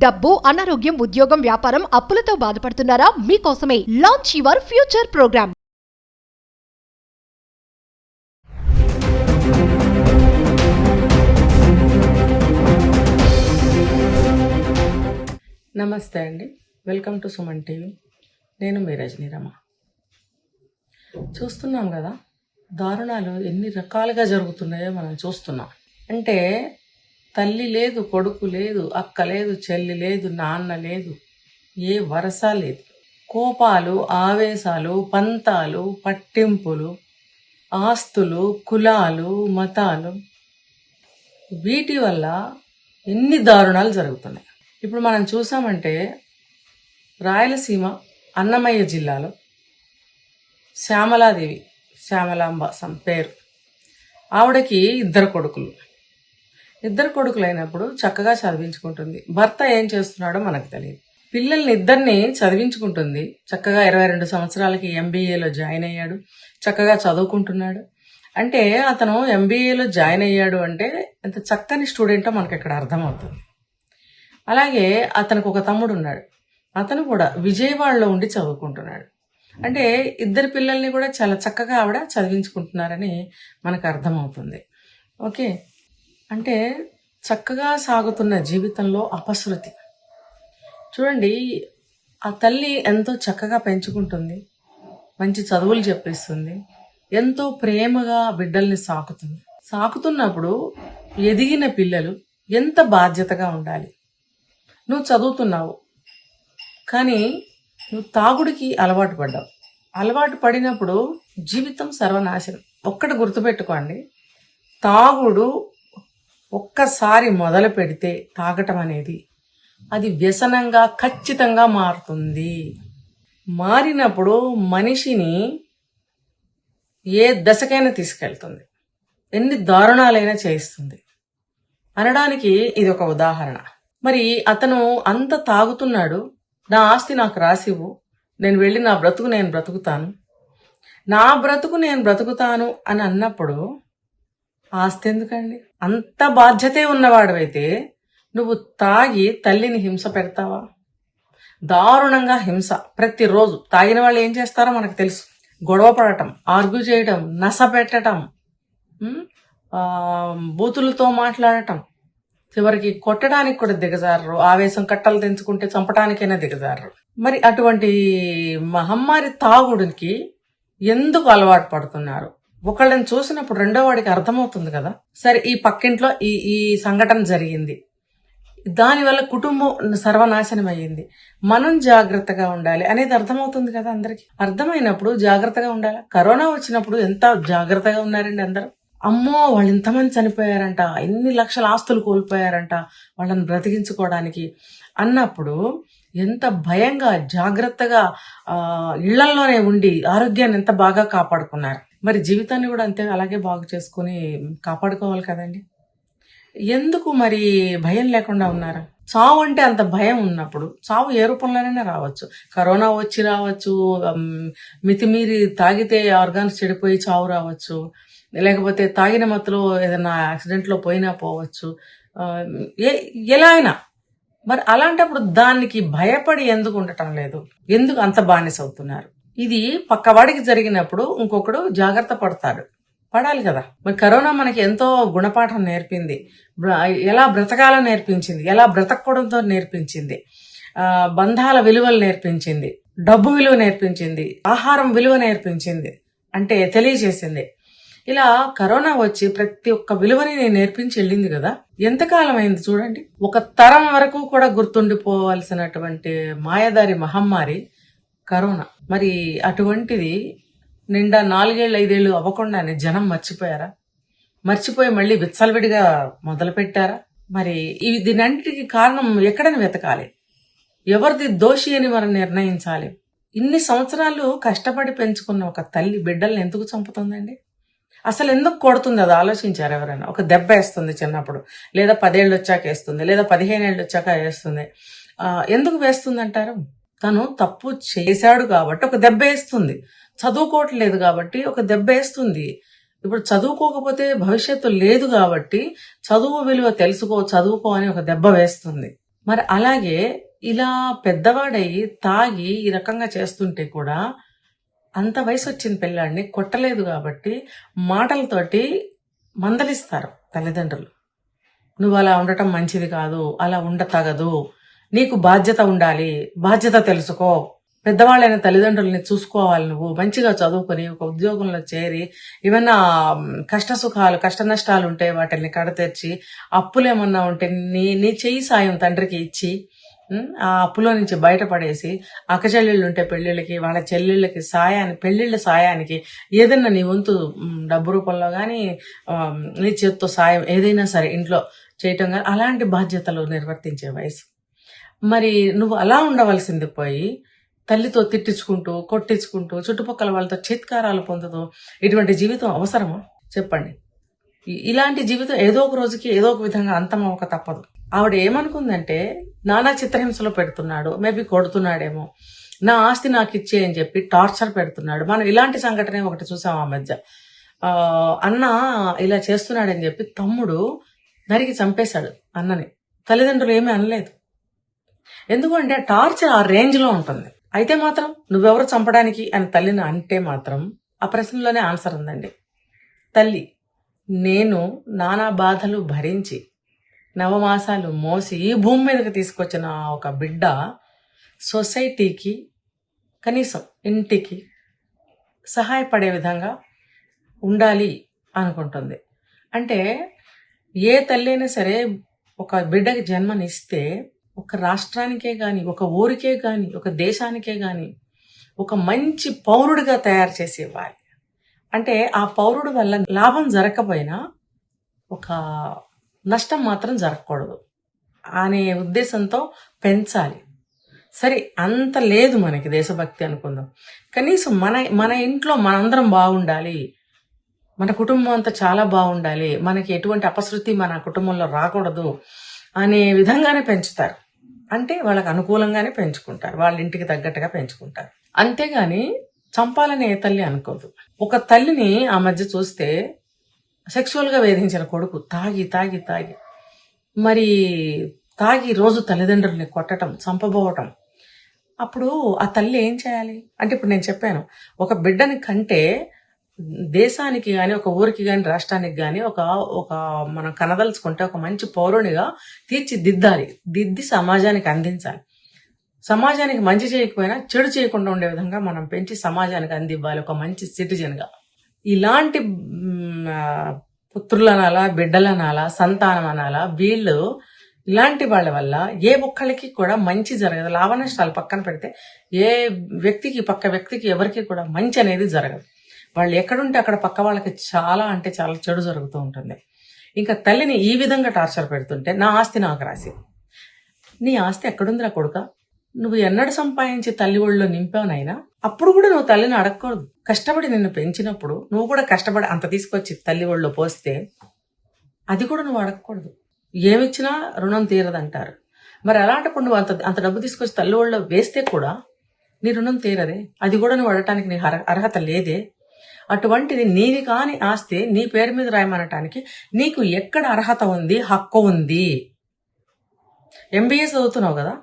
డబ్బు, అనారోగ్యం, ఉద్యోగం, వ్యాపారం, అప్పులతో బాధపడుతున్నారా? మీకోసమే లాంచ్ యువర్ ఫ్యూచర్ ప్రోగ్రామ్. నమస్తే అండి, వెల్కమ్ టు సుమన్ టీవీ. నేను మీ రజనీరమ. చూస్తున్నాం కదా, దారుణాలు ఎన్ని రకాలుగా జరుగుతున్నాయో మనం చూస్తున్నాం. అంటే తల్లి లేదు, కొడుకు లేదు, అక్క లేదు, చెల్లి లేదు, నాన్న లేదు, ఏ వరస లేదు. కోపాలు, ఆవేశాలు, పంతాలు, పట్టింపులు, ఆస్తులు, కులాలు, మతాలు, వీటి వల్ల ఎన్ని దారుణాలు జరుగుతున్నాయి. ఇప్పుడు మనం చూసామంటే రాయలసీమ అన్నమయ్య జిల్లాలో శ్యామలాదేవి, శ్యామలాంబ పేరు, ఆవిడకి ఇద్దరు కొడుకులైనప్పుడు చక్కగా చదివించుకుంటుంది. భర్త ఏం చేస్తున్నాడో మనకు తెలియదు. పిల్లల్ని ఇద్దరిని చదివించుకుంటుంది. చక్కగా 22 సంవత్సరాలకి MBAలో జాయిన్ అయ్యాడు, చక్కగా చదువుకుంటున్నాడు. అంటే అతను MBAలో జాయిన్ అయ్యాడు అంటే ఎంత చక్కని స్టూడెంటో మనకి ఇక్కడ అర్థమవుతుంది. అలాగే అతనికి ఒక తమ్ముడు ఉన్నాడు, అతను కూడా విజయవాడలో ఉండి చదువుకుంటున్నాడు. అంటే ఇద్దరు పిల్లల్ని కూడా చాలా చక్కగా ఆవిడ చదివించుకుంటున్నారని మనకు అర్థమవుతుంది. ఓకే, అంటే చక్కగా సాగుతున్న జీవితంలో అపశృతి చూడండి. ఆ తల్లి ఎంతో చక్కగా పెంచుకుంటుంది, మంచి చదువులు చెప్పిస్తుంది, ఎంతో ప్రేమగా బిడ్డల్ని సాకుతున్నప్పుడు ఎదిగిన పిల్లలు ఎంత బాధ్యతగా ఉండాలి. నువ్వు చదువుతున్నావు కానీ నువ్వు తాగుడికి అలవాటు పడినప్పుడు జీవితం సర్వనాశనం. ఒక్కటి గుర్తుపెట్టుకోండి, తాగుడు ఒక్కసారి మొదలు పెడితే తాగటం అనేది అది వ్యసనంగా ఖచ్చితంగా మారుతుంది. మారినప్పుడు మనిషిని ఏ దశకైనా తీసుకెళ్తుంది, ఎన్ని దారుణాలైనా చేయిస్తుంది అనడానికి ఇది ఒక ఉదాహరణ. మరి అతను అంత తాగుతున్నాడు, నా ఆస్తి నాకు రాసివ్వు, నేను వెళ్ళి నా బ్రతుకు నేను బ్రతుకుతాను అని అన్నప్పుడు ఆస్తి ఎందుకండి? అంత బాధ్యతే ఉన్నవాడవైతే నువ్వు తాగి తల్లిని హింస పెడతావా? దారుణంగా హింస. ప్రతిరోజు తాగిన వాళ్ళు ఏం చేస్తారో మనకు తెలుసు. గొడవ పడటం, ఆర్గ్యూ చేయడం, నస పెట్టడం, బూతులతో మాట్లాడటం, చివరికి కొట్టడానికి కూడా దిగజారరు. ఆవేశం కట్టలు తెంచుకుంటే చంపటానికైనా దిగజారరు. మరి అటువంటి మహమ్మారి తాగుడికి ఎందుకు అలవాటు పడుతున్నారు? ఒకళ్ళని చూసినప్పుడు రెండో వాడికి అర్థమవుతుంది కదా. సరే, ఈ పక్కింట్లో ఈ సంఘటన జరిగింది, దానివల్ల కుటుంబం సర్వనాశనం అయ్యింది, మనం జాగ్రత్తగా ఉండాలి అనేది అర్థమవుతుంది కదా. అందరికి అర్థమైనప్పుడు జాగ్రత్తగా ఉండాలి. కరోనా వచ్చినప్పుడు ఎంత జాగ్రత్తగా ఉన్నారండి అందరూ. అమ్మో, వాళ్ళు ఇంతమంది చనిపోయారంట, ఎన్ని లక్షల ఆస్తులు కోల్పోయారంట వాళ్ళని బ్రతికించుకోవడానికి అన్నప్పుడు ఎంత భయంగా జాగ్రత్తగా ఇళ్లలోనే ఉండి ఆరోగ్యాన్ని ఎంత బాగా కాపాడుకున్నారు. మరి జీవితాన్ని కూడా అంతే అలాగే బాగు చేసుకుని కాపాడుకోవాలి కదండి. ఎందుకు మరి భయం లేకుండా ఉన్నారు? చావు అంటే అంత భయం ఉన్నప్పుడు చావు ఏ రూపంలోనైనా రావచ్చు. కరోనా వచ్చి రావచ్చు, మితిమీరి తాగితే ఆర్గాన్స్ చెడిపోయి చావు రావచ్చు, లేకపోతే తాగిన మత్తులో ఏదైనా యాక్సిడెంట్లో పోయినా పోవచ్చు, ఎలా అయినా. మరి అలాంటప్పుడు దానికి భయపడి ఎందుకు ఉండటం లేదు? ఎందుకు అంత బానిస అవుతున్నారు? ఇది పక్కవాడికి జరిగినప్పుడు ఇంకొకడు జాగ్రత్త పడాలి కదా. మరి కరోనా మనకి ఎంతో గుణపాఠం నేర్పింది, ఎలా బ్రతకాలో నేర్పించింది, ఎలా బ్రతకూడదో నేర్పించింది, బంధాల విలువలు నేర్పించింది, డబ్బు విలువ నేర్పించింది, ఆహారం విలువ నేర్పించింది, అంటే తెలియజేసింది. ఇలా కరోనా వచ్చి ప్రతి ఒక్క విలువని నేర్పించి వెళ్ళింది కదా. ఎంతకాలం అయింది చూడండి. ఒక తరం వరకు కూడా గుర్తుండిపోవాల్సినటువంటి మాయదారి మహమ్మారి కరోనా. మరి అటువంటిది నిండా 4 ఏళ్ళు 5 ఏళ్ళు అవ్వకుండానే జనం మర్చిపోయి మళ్ళీ విచ్చలవిడిగా మొదలు పెట్టారా? మరి దీనంటికి కారణం ఎక్కడని వెతకాలి? ఎవరిది దోషి అని మనం నిర్ణయించాలి. ఇన్ని సంవత్సరాలు కష్టపడి పెంచుకున్న ఒక తల్లి బిడ్డల్ని ఎందుకు చంపుతుందండి? అసలు ఎందుకు కొడుతుంది? అది ఆలోచించారు ఎవరైనా? ఒక దెబ్బ వేస్తుంది చిన్నప్పుడు, లేదా 10 ఏళ్ళు వచ్చాక వేస్తుంది, లేదా 15 ఏళ్ళు వచ్చాక వేస్తుంది. ఎందుకు వేస్తుంది అంటారు? తను తప్పు చేశాడు కాబట్టి ఒక దెబ్బ వేస్తుంది, చదువుకోవట్లేదు కాబట్టి ఒక దెబ్బ వేస్తుంది. ఇప్పుడు చదువుకోకపోతే భవిష్యత్తు లేదు కాబట్టి చదువు విలువ చదువుకో అని ఒక దెబ్బ వేస్తుంది. మరి అలాగే ఇలా పెద్దవాడై తాగి ఈ రకంగా చేస్తుంటే కూడా అంత వయసు వచ్చిన పిల్లాడిని కొట్టలేదు కాబట్టి మాటలతోటి మందలిస్తారు తల్లిదండ్రులు. నువ్వు అలా ఉండటం మంచిది కాదు, అలా ఉండతగదు, నీకు బాధ్యత ఉండాలి, బాధ్యత తెలుసుకో, పెద్దవాళ్ళైన తల్లిదండ్రుల్ని చూసుకోవాలి, నువ్వు మంచిగా చదువుకొని ఒక ఉద్యోగంలో చేరి ఏమన్నా కష్ట సుఖాలు కష్ట నష్టాలు ఉంటే వాటిని కడతెర్చి, అప్పులేమన్నా ఉంటే నీ చెయ్యి సాయం తండ్రికి ఇచ్చి ఆ అప్పులో నుంచి బయటపడేసి, అక్కచెల్లెళ్ళు ఉంటే పెళ్లిళ్ళకి, వాళ్ళ చెల్లెళ్ళకి పెళ్లిళ్ళ సాయానికి ఏదైనా నీ వంతు డబ్బు రూపంలో కానీ నీ చేతితో సాయం ఏదైనా సరే ఇంట్లో చేయటం కానీ అలాంటి బాధ్యతలు నిర్వర్తించే వయసు. మరి నువ్వు అలా ఉండవలసింది పోయి తల్లితో తిట్టించుకుంటూ కొట్టించుకుంటూ చుట్టుపక్కల వాళ్ళతో చిత్కారాలు పొందుతూ ఇటువంటి జీవితం అవసరమా చెప్పండి? ఇలాంటి జీవితం ఏదో ఒక రోజుకి ఏదో ఒక విధంగా అంతం అవ్వక తప్పదు. ఆవిడ ఏమనుకుందంటే నానా చిత్రహింసలో పెడుతున్నాడు, మేబీ కొడుతున్నాడేమో, నా ఆస్తి నాకు ఇచ్చే అని చెప్పి టార్చర్ పెడుతున్నాడు. మనం ఇలాంటి సంఘటన ఒకటి చూసాం ఆ మధ్య. అన్న ఇలా చేస్తున్నాడని చెప్పి తమ్ముడు నరికి చంపేశాడు అన్నని. తల్లిదండ్రులు ఏమీ అనలేదు. ఎందుకంటే టార్చర్ ఆ రేంజ్ లో ఉంటుంది. అయితే మాత్రం నువ్వెవరు చంపడానికి అని తల్లిని అంటే మాత్రం ఆ ప్రశ్నలోనే ఆన్సర్ ఉందండి. తల్లి, నేను నానా బాధలు భరించి నవమాసాలు మోసి ఈ భూమి మీదకి తీసుకొచ్చిన ఒక బిడ్డ సొసైటీకి కనీసం ఇంటికి సహాయపడే విధంగా ఉండాలి అనుకుంటుంది. అంటే ఏ తల్లి అయినా సరే ఒక బిడ్డకి జన్మనిస్తే ఒక రాష్ట్రానికే కానీ, ఒక ఊరికే కానీ, ఒక దేశానికే కానీ ఒక మంచి పౌరుడిగా తయారు చేసి ఇవ్వాలి. అంటే ఆ పౌరుడు వల్ల లాభం జరగకపోయినా ఒక నష్టం మాత్రం జరగకూడదు అనే ఉద్దేశంతో పెంచాలి. సరే, అంత లేదు మనకి దేశభక్తి అనుకుందాం, కనీసం మన ఇంట్లో మనందరం బాగుండాలి, మన కుటుంబం అంతా చాలా బాగుండాలి, మనకి ఎటువంటి అపశృతి మన కుటుంబంలో రాకూడదు అనే విధంగానే పెంచుతారు. అంటే వాళ్ళకి అనుకూలంగానే పెంచుకుంటారు, వాళ్ళ ఇంటికి తగ్గట్టుగా పెంచుకుంటారు. అంతేగాని చంపాలని ఏ తల్లి అనుకోదు. ఒక తల్లిని ఆ మధ్య చూస్తే సెక్సువల్ గా వేధించిన కొడుకు తాగి తాగి తాగి మరి తాగి రోజు తల్లిదండ్రుల్ని కొట్టడం, చంపబోవటం. అప్పుడు ఆ తల్లి ఏం చేయాలి అంటే, ఇప్పుడు నేను చెప్పాను, ఒక బిడ్డని కంటే దేశానికి గాని, ఒక ఊరికి గాని, రాష్ట్రానికి గాని ఒక మనం కనదలుచుకుంటే ఒక మంచి పౌరునిగా తీర్చిదిద్దాలి, దిద్ది సమాజానికి అందించాలి. సమాజానికి మంచి చేయకపోయినా చెడు చేయకుండా ఉండే విధంగా మనం పెంచి సమాజానికి అందివ్వాలి ఒక మంచి సిటిజన్గా. ఇలాంటి పుత్రులనాలా, బిడ్డలనాలా, సంతానం అనాలా, వీళ్ళు ఇలాంటి వాళ్ళ వల్ల ఏ ఒక్కళ్ళకి కూడా మంచి జరగదు. లాభ నష్టాలు పక్కన పెడితే ఏ వ్యక్తికి పక్క వ్యక్తికి ఎవరికి కూడా మంచి అనేది జరగదు. వాళ్ళు ఎక్కడుంటే అక్కడ పక్క వాళ్ళకి చాలా అంటే చాలా చెడు జరుగుతూ ఉంటుంది. ఇంకా తల్లిని ఈ విధంగా టార్చర్ పెడుతుంటే, నా ఆస్తి నాకు రాసి, నీ ఆస్తి ఎక్కడుందిరా కొడుక, నువ్వు ఎన్నడు సంపాదించి తల్లి ఒళ్ళో నింపావునైనా అప్పుడు కూడా నువ్వు తల్లిని అడగకూడదు. కష్టపడి నిన్ను పెంచినప్పుడు నువ్వు కూడా కష్టపడి అంత తీసుకొచ్చి తల్లి ఒళ్ళో పోస్తే అది కూడా నువ్వు అడగకూడదు. ఏమిచ్చినా రుణం తీరదంటారు. మరి అలాంటప్పుడు నువ్వు అంత డబ్బు తీసుకొచ్చి తల్లి ఒళ్ళో వేస్తే కూడా నీ రుణం తీరదే, అది కూడా నువ్వు అడగటానికి నీ అర్హత లేదే. అటువంటిది నీది కాని ఆస్తి నీ పేరు మీద రాయమనటానికి నీకు ఎక్కడ అర్హత ఉంది, హక్కు ఉంది? MBA చదువుతున్నావు కదా,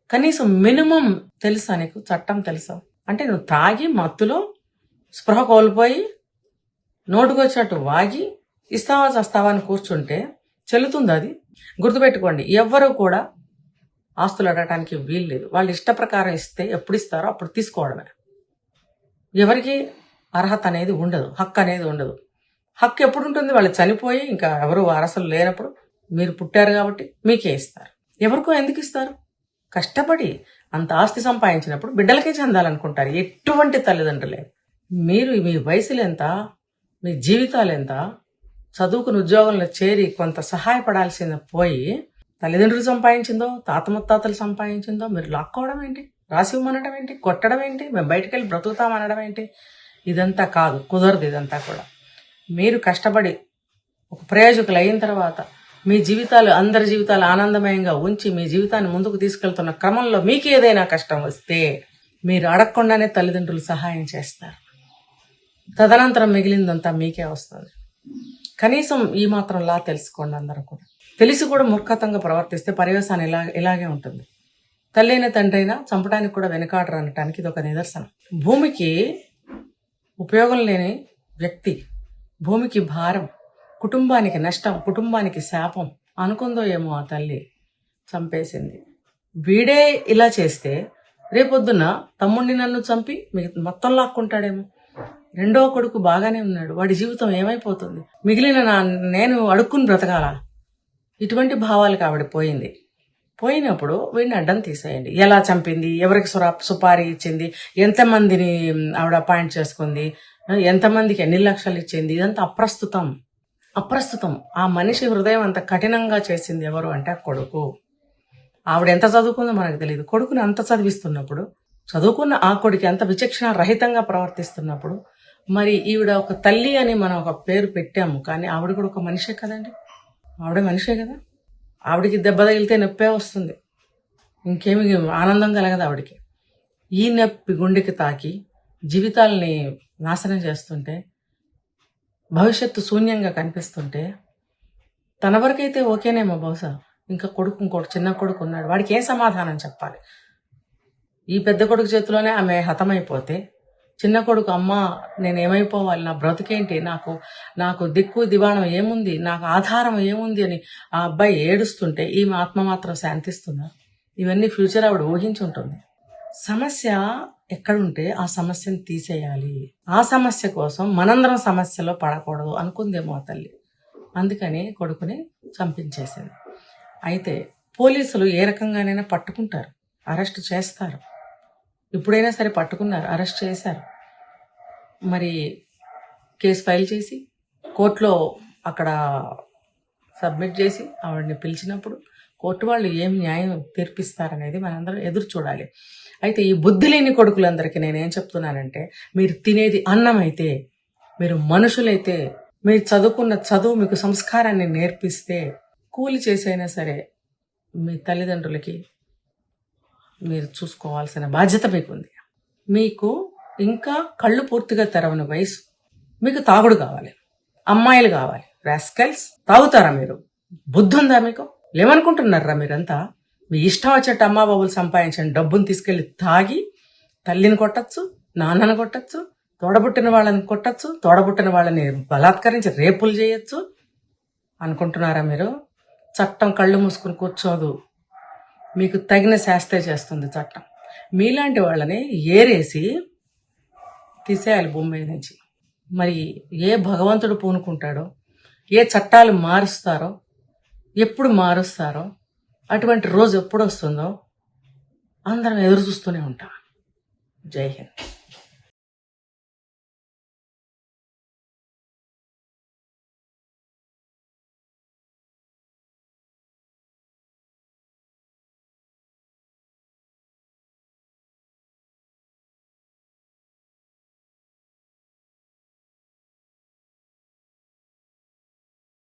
కనీసం మినిమం తెలుసా నీకు? చట్టం తెలుసా? అంటే నువ్వు తాగి మత్తులో స్పృహ కోల్పోయి నోటుకొచ్చినట్టు వాగి ఇస్తావా చస్తావా అని కూర్చుంటే చెల్లుతుంది అది? గుర్తుపెట్టుకోండి, ఎవ్వరూ కూడా ఆస్తులు అడగటానికి వీలు లేదు. వాళ్ళు ఇష్ట ప్రకారం ఇస్తే ఎప్పుడు ఇస్తారో అప్పుడు తీసుకోవడమే. ఎవరికి అర్హత అనేది ఉండదు, హక్కు అనేది ఉండదు. హక్కు ఎప్పుడు ఉంటుంది? వాళ్ళు చనిపోయి ఇంకా ఎవరు వారసులు లేనప్పుడు మీరు పుట్టారు కాబట్టి మీకే ఇస్తారు. ఎవరికో ఎందుకు ఇస్తారు? కష్టపడి అంత ఆస్తి సంపాదించినప్పుడు బిడ్డలకే చెందాలనుకుంటారు ఎటువంటి తల్లిదండ్రులే. మీరు మీ వయసులు ఎంత, మీ జీవితాలు ఎంత, చదువుకుని ఉద్యోగంలో చేరి కొంత సహాయపడాల్సింది పోయి తల్లిదండ్రులు సంపాదించిందో, తాత ముత్తాతలు సంపాదించిందో మీరు లాక్కోవడం ఏంటి? రాసి ఇవ్వమనడం ఏంటి? కొట్టడం ఏంటి? మేము బయటకు వెళ్ళి బ్రతుకుతామనడం ఏంటి? ఇదంతా కాదు, కుదరదు. ఇదంతా కూడా మీరు కష్టపడి ఒక ప్రయోజకులు అయిన తర్వాత మీ జీవితాలు, అందరి జీవితాలు ఆనందమయంగా ఉంచి మీ జీవితాన్ని ముందుకు తీసుకెళ్తున్న క్రమంలో మీకు ఏదైనా కష్టం వస్తే మీరు అడగకుండానే తల్లిదండ్రులు సహాయం చేస్తారు. తదనంతరం మిగిలిందంతా మీకే వస్తుంది. కనీసం ఈ మాత్రం లా తెలుసుకోండి అందరూ కూడా. తెలిసి కూడా మూర్ఖతంగా ప్రవర్తిస్తే పర్యవసానం ఇలాగే ఉంటుంది. తల్లైన తండ్రైనా చంపడానికి కూడా వెనకాడరు అనటానికి ఇది ఒక నిదర్శనం. భూమికి ఉపయోగం లేని వ్యక్తి, భూమికి భారం, కుటుంబానికి నష్టం, కుటుంబానికి శాపం అనుకుందో ఏమో ఆ తల్లి చంపేసింది. వీడే ఇలా చేస్తే రేపొద్దున తమ్ముడిని నన్ను చంపి మొత్తం లాక్కుంటాడేమో. రెండో కొడుకు బాగానే ఉన్నాడు, వాడి జీవితం ఏమైపోతుంది, మిగిలిన నేను అడుక్కుని బ్రతకాలా? ఇటువంటి భావాలకు ఆవిడ పోయినప్పుడు వీడిని అడ్డం తీసేయండి. ఎలా చంపింది, ఎవరికి సుపారీ ఇచ్చింది, ఎంతమందిని ఆవిడ అపాయింట్ చేసుకుంది, ఎంతమందికి ఎన్ని లక్షలు ఇచ్చింది, ఇదంతా అప్రస్తుతం. ఆ మనిషి హృదయం అంత కఠినంగా చేసింది ఎవరు అంటే ఆ కొడుకు. ఆవిడ ఎంత చదువుకుందో మనకు తెలియదు. కొడుకుని అంత చదివిస్తున్నప్పుడు, చదువుకున్న ఆ కొడుకు ఎంత విచక్షణ రహితంగా ప్రవర్తిస్తున్నప్పుడు, మరి ఈవిడ ఒక తల్లి అని మనం ఒక పేరు పెట్టాము, కానీ ఆవిడ కూడా ఒక మనిషే కదండి. ఆవిడ మనిషే కదా. ఆవిడికి దెబ్బ తగిలితే నొప్పే వస్తుంది, ఇంకేమి ఆనందం కలగదు ఆవిడికి. ఈ నొప్పి గుండెకి తాకి జీవితాలని నాశనం చేస్తుంటే, భవిష్యత్తు శూన్యంగా కనిపిస్తుంటే, తన వరకైతే ఓకేనేమో బహుశా, ఇంకా ఇంకోటి చిన్న కొడుకు ఉన్నాడు, వాడికి ఏం సమాధానం చెప్పాలి? ఈ పెద్ద కొడుకు చేతిలోనే ఆమె హతమైపోతే చిన్న కొడుకు, అమ్మ నేనేమైపోవాలి, నా బ్రతుకేంటి, నాకు దిక్కు దివాణం ఏముంది, నాకు ఆధారం ఏముంది అని ఆ అబ్బాయి ఏడుస్తుంటే ఈమె ఆత్మ మాత్రం శాంతిస్తుందా? ఇవన్నీ ఫ్యూచర్ ఆవిడ ఊహించి ఉంటుంది. సమస్య ఎక్కడుంటే ఆ సమస్యను తీసేయాలి. ఆ సమస్య కోసం మనందరం సమస్యలో పడకూడదు అనుకుందేమో ఆ తల్లి. అందుకని కొడుకుని చంపించేసింది. అయితే పోలీసులు ఏ రకంగానైనా పట్టుకుంటారు, అరెస్ట్ చేస్తారు. ఇప్పుడైనా సరే పట్టుకున్నారు, అరెస్ట్ చేశారు. మరి కేసు ఫైల్ చేసి కోర్టులో అక్కడ సబ్మిట్ చేసి ఆవిడని పిలిచినప్పుడు కోర్టు వాళ్ళు ఏం న్యాయం తీర్పిస్తారనేది మనందరం ఎదురు చూడాలి. అయితే ఈ బుద్ధి లేని కొడుకులందరికీ నేనేం చెప్తున్నానంటే, మీరు తినేది అన్నం అయితే, మీరు మనుషులైతే, మీరు చదువుకున్న చదువు మీకు సంస్కారాన్ని నేర్పిస్తే, కూలి చేసైనా సరే మీ తల్లిదండ్రులకి మీరు చూసుకోవాల్సిన బాధ్యత మీకుంది. మీకు ఇంకా కళ్ళు పూర్తిగా తెరవని వయసు, మీకు తాగుడు కావాలి, అమ్మాయిలు కావాలి, రాస్కల్స్. తాగుతారా మీరు? బుద్ధి ఉందా మీకు? ఏమనుకుంటున్నారా మీరంతా? మీ ఇష్టం వచ్చేట్టు అమ్మా బాబులు సంపాదించండి, డబ్బును తీసుకెళ్లి తాగి తల్లిని కొట్టచ్చు, నాన్నను కొట్టచ్చు, తోడబుట్టిన వాళ్ళని కొట్టచ్చు, తోడబుట్టిన వాళ్ళని బలాత్కరించి రేపులు చేయొచ్చు అనుకుంటున్నారా మీరు? చట్టం కళ్ళు మూసుకుని కూర్చోదు, మీకు తగిన శాస్త్రే చేస్తుంది చట్టం. మీలాంటి వాళ్ళని ఏరేసి తీసేయాలి భూమి మీద నుంచి. మరి ఏ భగవంతుడు పూనుకుంటాడో, ఏ చట్టాలు మారుస్తారో, ఎప్పుడు మారుస్తారో, అటువంటి రోజు ఎప్పుడు వస్తుందో అందరం ఎదురు చూస్తూనే ఉంటాం. జై హింద్.